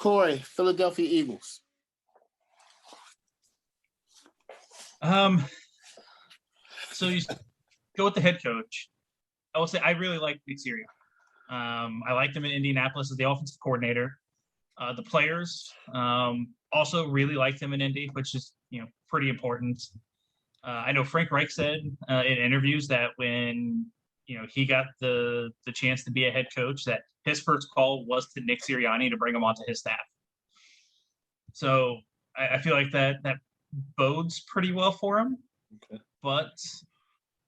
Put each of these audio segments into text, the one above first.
Corey, Philadelphia Eagles. So you go with the head coach. I will say I really like Nick Sirianni. I liked him in Indianapolis as the offensive coordinator. The players also really liked him in Indy, which is pretty important. I know Frank Reich said in interviews that when he got the chance to be a head coach, that his first call was to Nick Sirianni to bring him onto his staff. So I feel like that bodes pretty well for him. Okay. But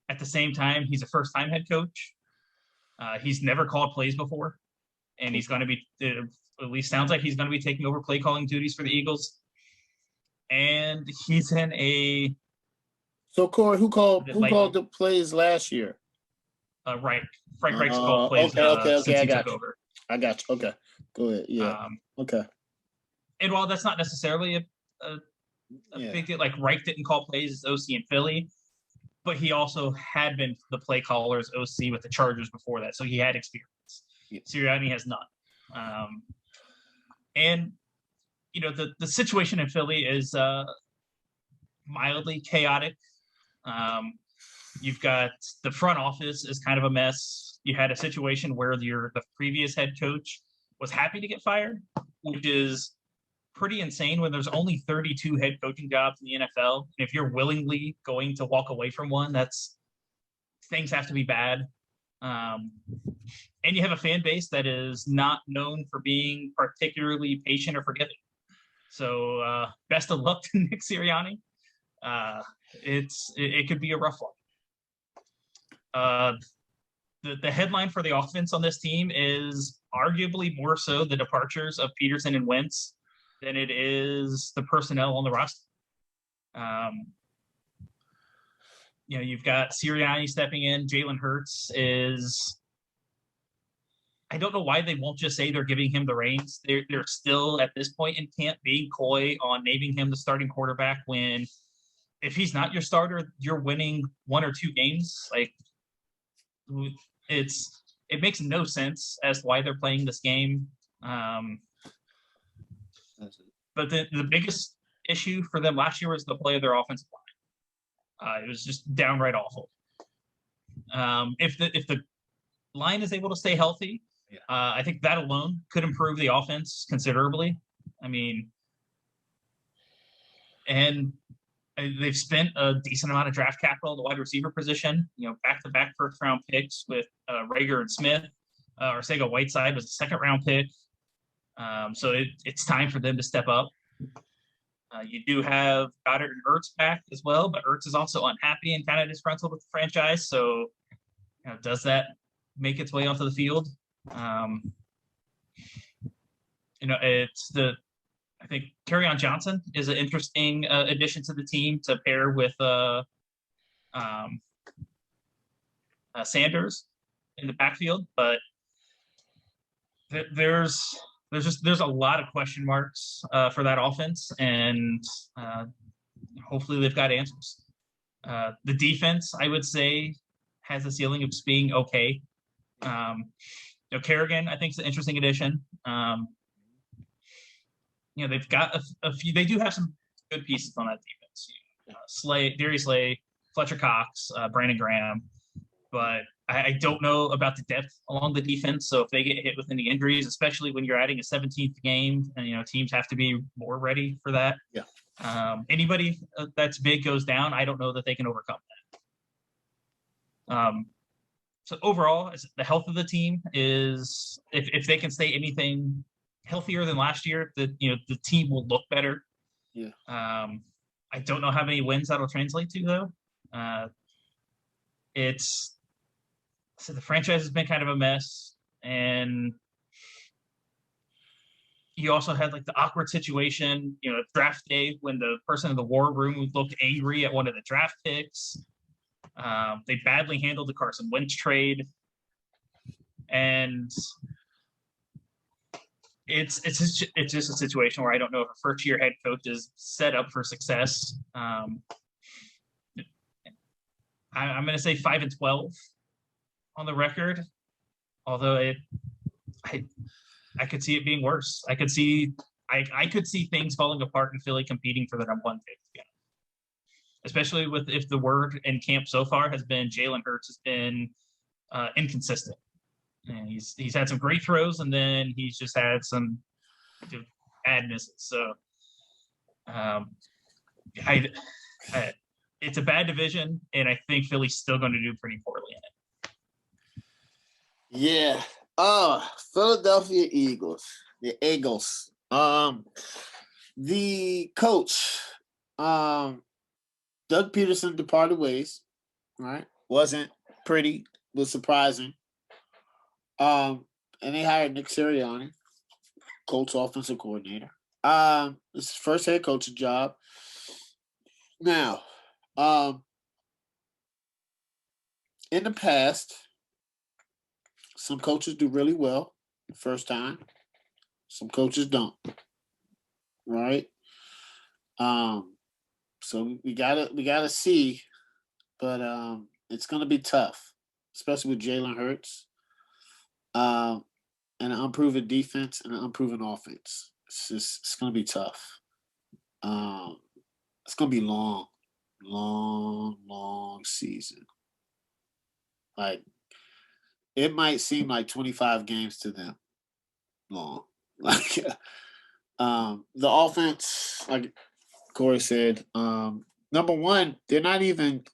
at the same time, he's a first-time head coach. He's never called plays before, and he's going to be, at least sounds like he's going to be taking over play calling duties for the Eagles. And he's in a. So Corey, who called the plays last year? Right, Frank Reich's called plays okay. since he took over. I got you. Okay, go ahead. Yeah. Okay. And while that's not necessarily a big deal, like Reich didn't call plays as OC in Philly, but he also had been the play caller's OC with the Chargers before that, so he had experience. Yeah. Sirianni has not. And the situation in Philly is mildly chaotic. You've got the front office is kind of a mess. You had a situation where the previous head coach was happy to get fired, which is pretty insane when there's only 32 head coaching jobs in the NFL. And if you're willingly going to walk away from one, things have to be bad. And you have a fan base that is not known for being particularly patient or forgiving. So best of luck to Nick Sirianni. It could be a rough one. The headline for the offense on this team is arguably more so the departures of Peterson and Wentz than it is the personnel on the roster. You've got Sirianni stepping in. Jalen Hurts is. I don't know why they won't just say they're giving him the reins. They're still at this point in camp being coy on naming him the starting quarterback when, if he's not your starter, you're winning one or two games. Like, it makes no sense as to why they're playing this game. But the biggest issue for them last year was the play of their offensive line. It was just downright awful. If the line is able to stay healthy, I think that alone could improve the offense considerably. I mean, and they've spent a decent amount of draft capital in the wide receiver position. Back-to-back first-round picks with Rager and Smith. Arcega-Whiteside was a second-round pick. So it's time for them to step up. You do have Goddard and Ertz back as well, but Ertz is also unhappy and kind of disgruntled with the franchise. So, does that make its way onto the field? I think Kerryon Johnson is an interesting addition to the team to pair with Sanders in the backfield, but there's a lot of question marks for that offense, and hopefully they've got answers. The defense, I would say, has a ceiling of just being okay. Kerrigan, I think, is an interesting addition. They've got a few. They do have some good pieces on that defense. Darius Slay, Fletcher Cox, Brandon Graham, but I don't know about the depth along the defense. So if they get hit with any injuries, especially when you're adding a 17th game, and teams have to be more ready for that. Yeah. Anybody that's big goes down, I don't know that they can overcome that. So overall, the health of the team is, if they can stay anything healthier than last year, the team will look better. Yeah. I don't know how many wins that'll translate to though. So the franchise has been kind of a mess, and you also had like the awkward situation, draft day when the person in the war room looked angry at one of the draft picks. They badly handled the Carson Wentz trade, and it's just a situation where I don't know if a first-year head coach is set up for success. I'm going to say 5-12 on the record, although I could see it being worse. I could see I could see things falling apart in Philly competing for the number one pick again. Especially if the word in camp so far has been Jalen Hurts has been inconsistent. And he's had some great throws, and then he's just had some bad misses. So it's a bad division, and I think Philly's still going to do pretty poorly in it. Yeah. Philadelphia Eagles. The Eagles. The coach, Doug Peterson departed ways. Right? Wasn't pretty, was surprising. And they hired Nick Sirianni, Colts offensive coordinator. It's his first head coaching job. Now, in the past, some coaches do really well the first time. Some coaches don't. Right? So we gotta see, but it's gonna be tough, especially with Jalen Hurts. And an unproven defense and an unproven offense. It's gonna be tough. It's gonna be long season. Like it might seem like 25 games to them long. Like the offense, like Corey said, number one, they're not even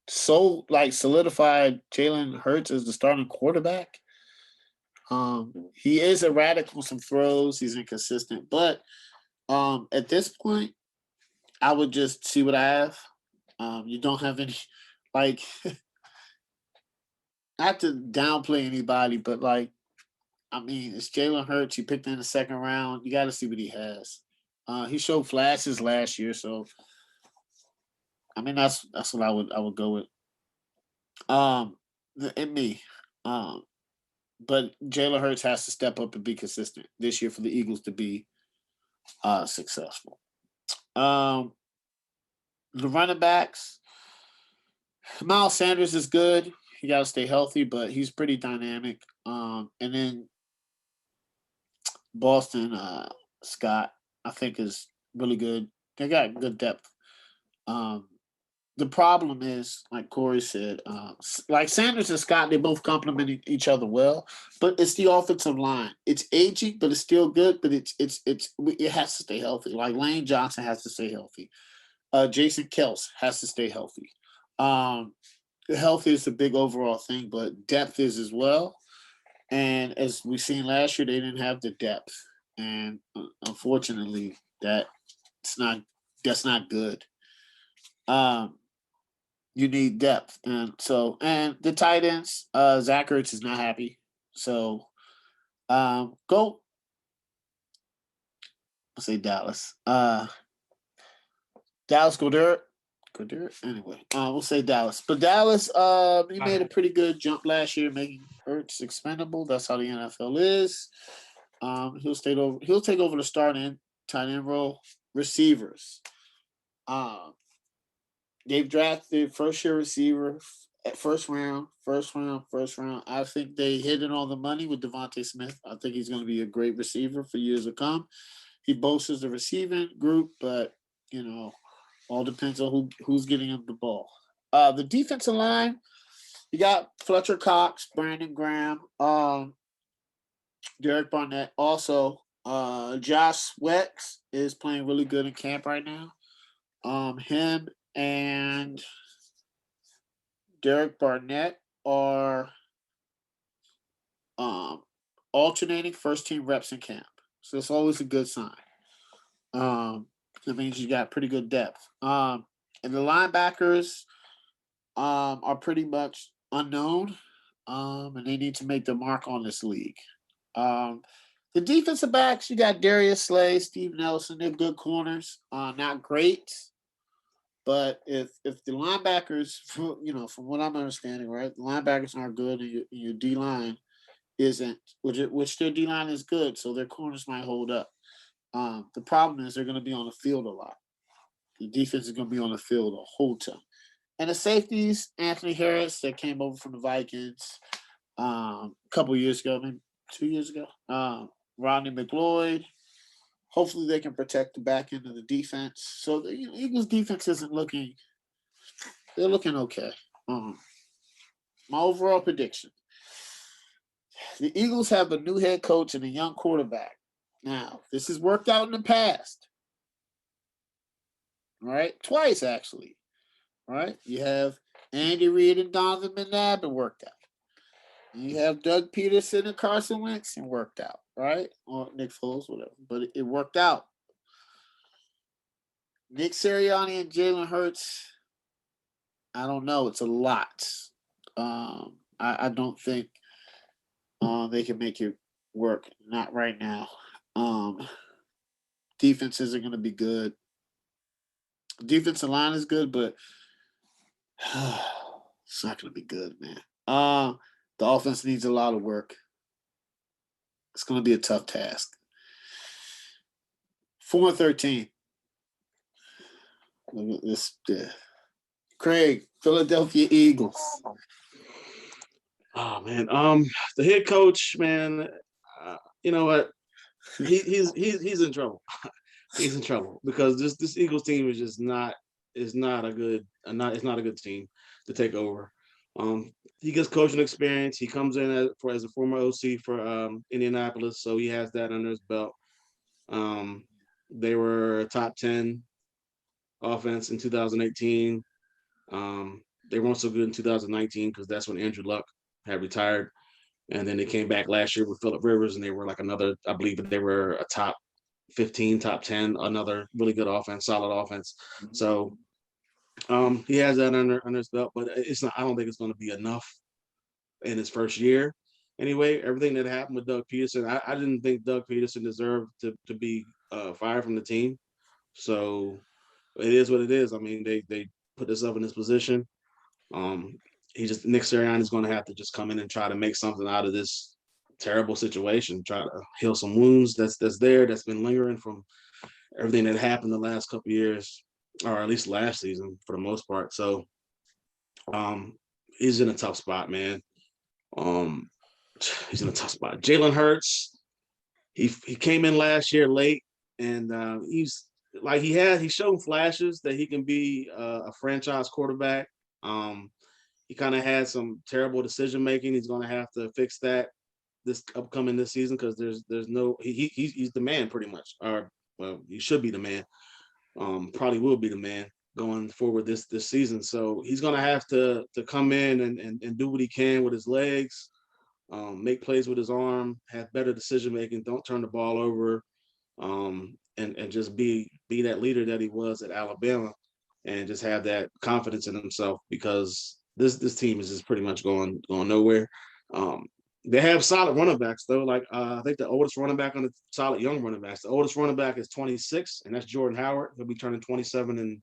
so like solidified Jalen Hurts as the starting quarterback. He is erratic on some throws. He's inconsistent, but at this point, I would just see what I have. You don't have any, like, not to downplay anybody, but like, I mean, it's Jalen Hurts. He picked in the second round. You got to see what he has. He showed flashes last year, so I mean that's what I would go with. And me. But Jalen Hurts has to step up and be consistent this year for the Eagles to be successful. The running backs, Miles Sanders is good. He got to stay healthy, but he's pretty dynamic. And then Boston Scott, I think, is really good. They got good depth. The problem is, like Corey said, like Sanders and Scott, they both complement each other well, but it's the offensive line. It's aging, but it's still good. But it has to stay healthy. Like Lane Johnson has to stay healthy. Jason Kels has to stay healthy. Health is a big overall thing, but depth is as well. And as we've seen last year, they didn't have the depth, and unfortunately, that's not good. You need depth, and the tight ends, Zach Ertz is not happy. So, go. I'll say Dallas. Dallas Goddard. Anyway, we'll say Dallas. But Dallas, he made a pretty good jump last year, making Ertz expendable. That's how the NFL is. He'll take over the starting tight end role. Receivers. They've drafted first-year receiver at first round. I think they hit it on the money with Devonte Smith. I think he's going to be a great receiver for years to come. He bolsters the receiving group, but all depends on who's getting him the ball. The defensive line, you got Fletcher Cox, Brandon Graham, Derek Barnett. Also, Josh Sweat is playing really good in camp right now. Him and Derek Barnett are alternating first-team reps in camp. So it's always a good sign. It means you got pretty good depth. And the linebackers are pretty much unknown, and they need to make the mark on this league. The defensive backs, you got Darius Slay, Steve Nelson. They're good corners. Not great. But if the linebackers, from what I'm understanding, right, the linebackers aren't good, and your D line isn't, which their D line is good, so their corners might hold up. The problem is they're going to be on the field a lot. The defense is going to be on the field a whole ton. And the safeties, Anthony Harris, that came over from the Vikings a couple years ago, maybe 2 years ago. Rodney McLeod, Hopefully, they can protect the back end of the defense. So the Eagles' defense isn't looking. They're looking okay. My overall prediction: the Eagles have a new head coach and a young quarterback. Now, this has worked out in the past. All right, twice actually. All right, you have Andy Reid and Donovan McNabb, it worked out. You have Doug Peterson and Carson Wentz, and worked out, right? Or Nick Foles, whatever. But it worked out. Nick Sirianni and Jalen Hurts, I don't know. It's a lot. I don't think they can make it work. Not right now. Defense isn't going to be good. Defensive line is good, but it's not going to be good, man. The offense needs a lot of work. It's going to be a tough task. 4-13. This, Craig, Philadelphia Eagles. Oh man, the head coach, man, you know what? He's in trouble. He's in trouble because this Eagles team is just not a good it's not a good team to take over. He gets coaching experience. He comes in as a former OC for Indianapolis, so he has that under his belt. They were a top 10 offense in 2018. They weren't so good in 2019 because that's when Andrew Luck had retired. And then they came back last year with Phillip Rivers, and they were like another, I believe they were a top 15, top 10, another really good offense, solid offense. So he has that under his belt, but it's not, I don't think it's going to be enough in his first year. Anyway, everything that happened with Doug Peterson, I didn't think Doug Peterson deserved to be fired from the team. So it is what it is. I mean, they put themselves in this position. Nick Sirianni is going to have to just come in and try to make something out of this terrible situation, try to heal some wounds that's been lingering from everything that happened the last couple of years, or at least last season for the most part. So he's in a tough spot, man. He's in a tough spot. Jalen Hurts, he came in last year late, and he's like he showed flashes that he can be a franchise quarterback. He kind of had some terrible decision making. He's going to have to fix that this season because there's no he's the man pretty much, or well, he should be the man. Probably will be the man going forward this season. So he's going to have to come in and do what he can with his legs, make plays with his arm, have better decision making, don't turn the ball over, and just be that leader that he was at Alabama, and just have that confidence in himself because this team is just pretty much going nowhere. They have solid running backs though. Like I think the oldest running back on the solid young running backs. The oldest running back is 26, and that's Jordan Howard. He'll be turning 27 in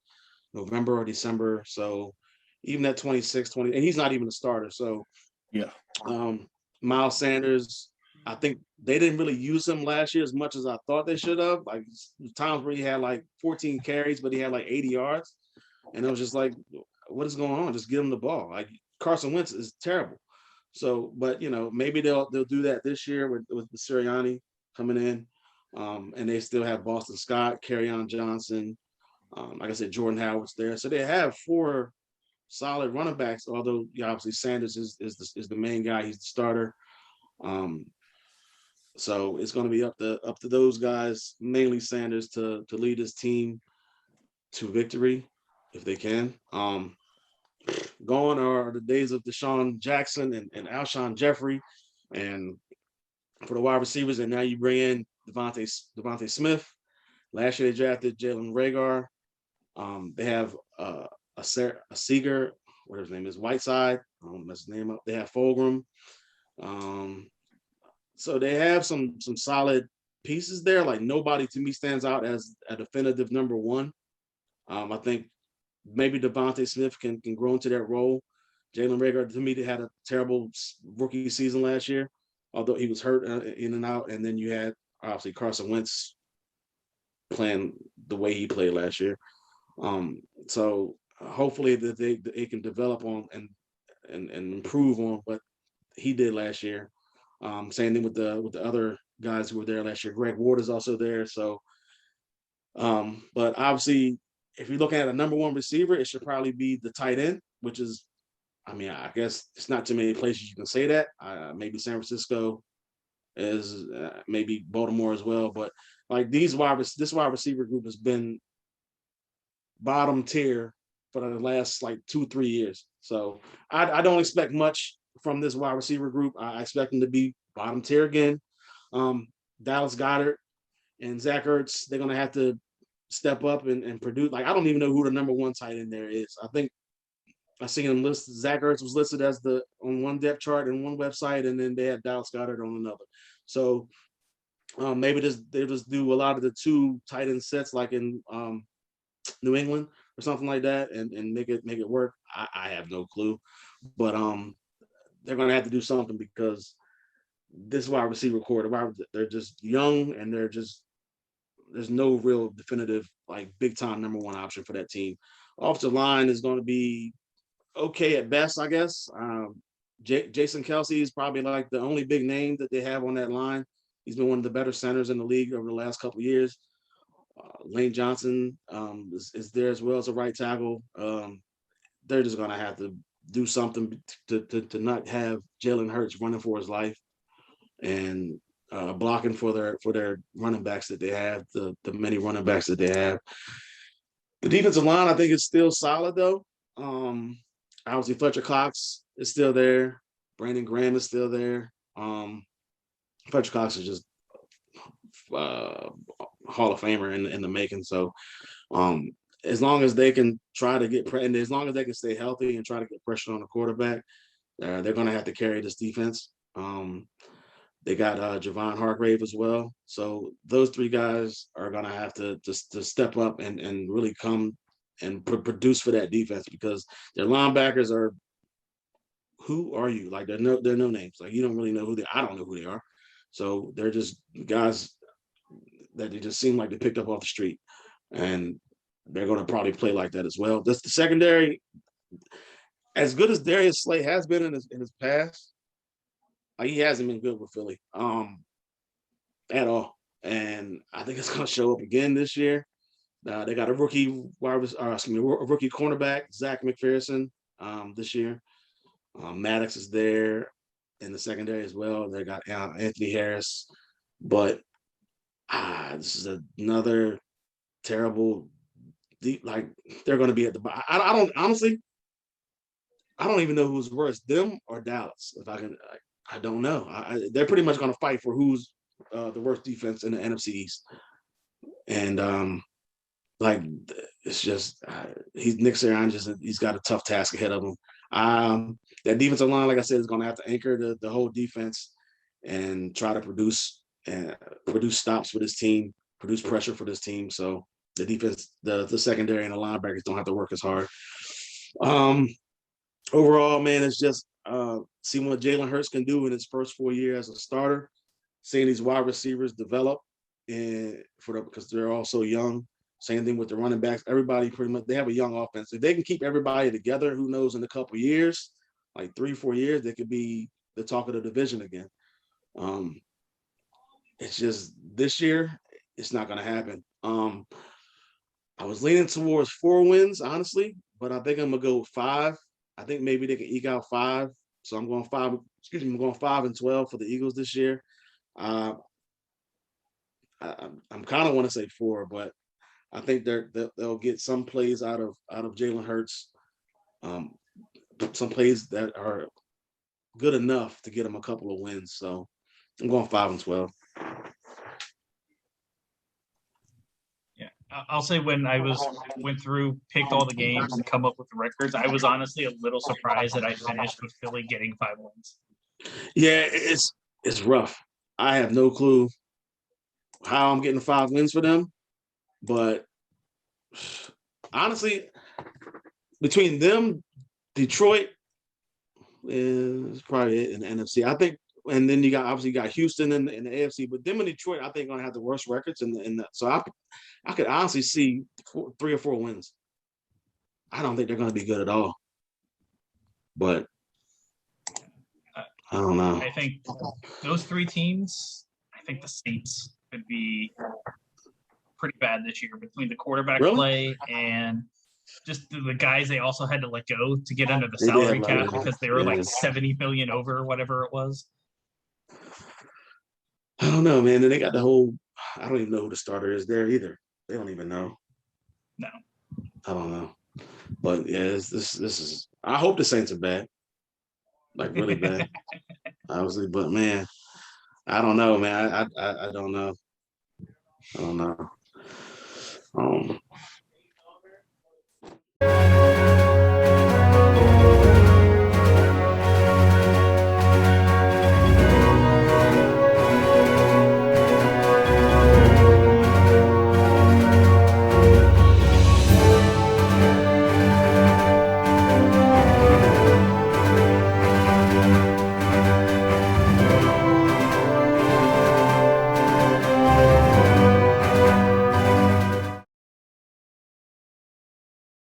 November or December. So even at 26, 20, and he's not even a starter. So yeah. Miles Sanders, I think they didn't really use him last year as much as I thought they should have. Like times where he had like 14 carries, but he had like 80 yards, and it was just like, what is going on? Just give him the ball. Like Carson Wentz is terrible. So, but maybe they'll do that this year with Sirianni coming in, and they still have Boston Scott, Kerryon Johnson, like I said, Jordan Howard's there. So they have 4 solid running backs. Although obviously Sanders is the main guy. He's the starter. So it's going to be up to those guys, mainly Sanders, to lead his team to victory if they can. Gone are the days of Deshaun Jackson and Alshon Jeffrey, and for the wide receivers, and now you bring in Devonte Smith. Last year they drafted Jalen Reagor. They have a Seager, whatever his name is, Whiteside. That's his name up. They have Fulgham. So they have some solid pieces there. Like nobody to me stands out as a definitive number one. I think maybe Devonte Smith can grow into that role. Jalen Reagor, to me, they had a terrible rookie season last year, although he was hurt in and out. And then you had obviously Carson Wentz playing the way he played last year. So hopefully that they can develop on and improve on what he did last year. Same thing with the other guys who were there last year. Greg Ward is also there. So But obviously, if you're looking at a number one receiver, it should probably be the tight end, which is, I mean, I guess it's not too many places you can say that. Maybe San Francisco is, maybe Baltimore as well. But like this wide receiver group has been bottom tier for the last like 2-3 years. So I don't expect much from this wide receiver group. I expect them to be bottom tier again. Dallas Goedert and Zach Ertz, they're gonna have to step up and produce. Like I don't even know who the number one tight end there is. I think I seen him listed. Zach Ertz was listed as on one depth chart and one website, and then they had Dallas Goedert on another. So maybe they just do a lot of the two tight end sets like in New England or something like that, and make it work. I have no clue, but they're gonna have to do something because this wide receiver core, they're just young and there's no real definitive like big time number one option for that team. Offensive line is going to be okay at best, I guess. Jason Kelsey is probably like the only big name that they have on that line. He's been one of the better centers in the league over the last couple of years. Lane Johnson is there as well as a right tackle. They're just going to have to do something to not have Jalen Hurts running for his life and blocking for their running backs that they have, the many running backs that they have. The defensive line, I think, is still solid though. Obviously, Fletcher Cox is still there. Brandon Graham is still there. Fletcher Cox is just Hall of Famer in the making. So as long as they can try to get and as long as they can stay healthy and try to get pressure on the quarterback, they're going to have to carry this defense. They got Javon Hargrave as well. So those three guys are going to have to step up and really come and produce for that defense because their linebackers are, who are you? Like they're no names. Like you don't really know who they are. I don't know who they are. So they're just guys that they just seem like they picked up off the street. And they're going to probably play like that as well. That's the secondary. As good as Darius Slay has been in his past, he hasn't been good with Philly at all. And I think it's going to show up again this year. They got a rookie cornerback, Zach McPherson, this year. Maddox is there in the secondary as well. They got Anthony Harris. But this is another terrible deep, like they're going to be at the bottom. I don't honestly, I don't even know who's worse, them or Dallas. If I can, I don't know. They're pretty much going to fight for who's the worst defense in the NFC East. And like it's just Nick Sirianni he's got a tough task ahead of him. That defensive line, like I said, is going to have to anchor the whole defense and try to produce stops for this team, produce pressure for this team. So the defense, the secondary and the linebackers don't have to work as hard. Overall, man, it's just seeing what Jalen Hurts can do in his first 4 years as a starter, seeing these wide receivers develop because they're all so young. Same thing with the running backs. Everybody pretty much, they have a young offense. If they can keep everybody together, who knows, in a couple of years, like 3-4 years, they could be the talk of the division again. It's just this year, it's not going to happen. I was leaning towards 4 wins, honestly, but I think I'm going to go with 5. I think maybe they can eke out 5. So I'm going 5. I'm going 5-12 for the Eagles this year. I'm kind of want to say 4, but I think they'll get some plays out of Jalen Hurts, some plays that are good enough to get them a couple of wins. So I'm going 5-12. Yeah, I'll say when I went through, picked all the games, and come up with the records, I was honestly a little surprised that I finished with Philly getting 5 wins. Yeah, it's rough. I have no clue how I'm getting 5 wins for them, but honestly, between them, Detroit is probably it in the NFC. I think, and then you got Houston in the AFC, but them and Detroit, I think, gonna have the worst records in the. So I could honestly see 3 or 4 wins. I don't think they're gonna be good at all, but I don't know. I think those 3 teams. I think the Saints could be pretty bad this year between the quarterback Really? play and just the guys they also had to let go to get under the They did salary have a lot cap of- because they were like yeah. 70 billion over or whatever it was. I don't know, man. And they got the whole. I don't even know who the starter is there either. They don't even know. No. I don't know. But yeah, this is. I hope the Saints are bad, like really bad, obviously. But man, I don't know, man. I don't know. I don't know.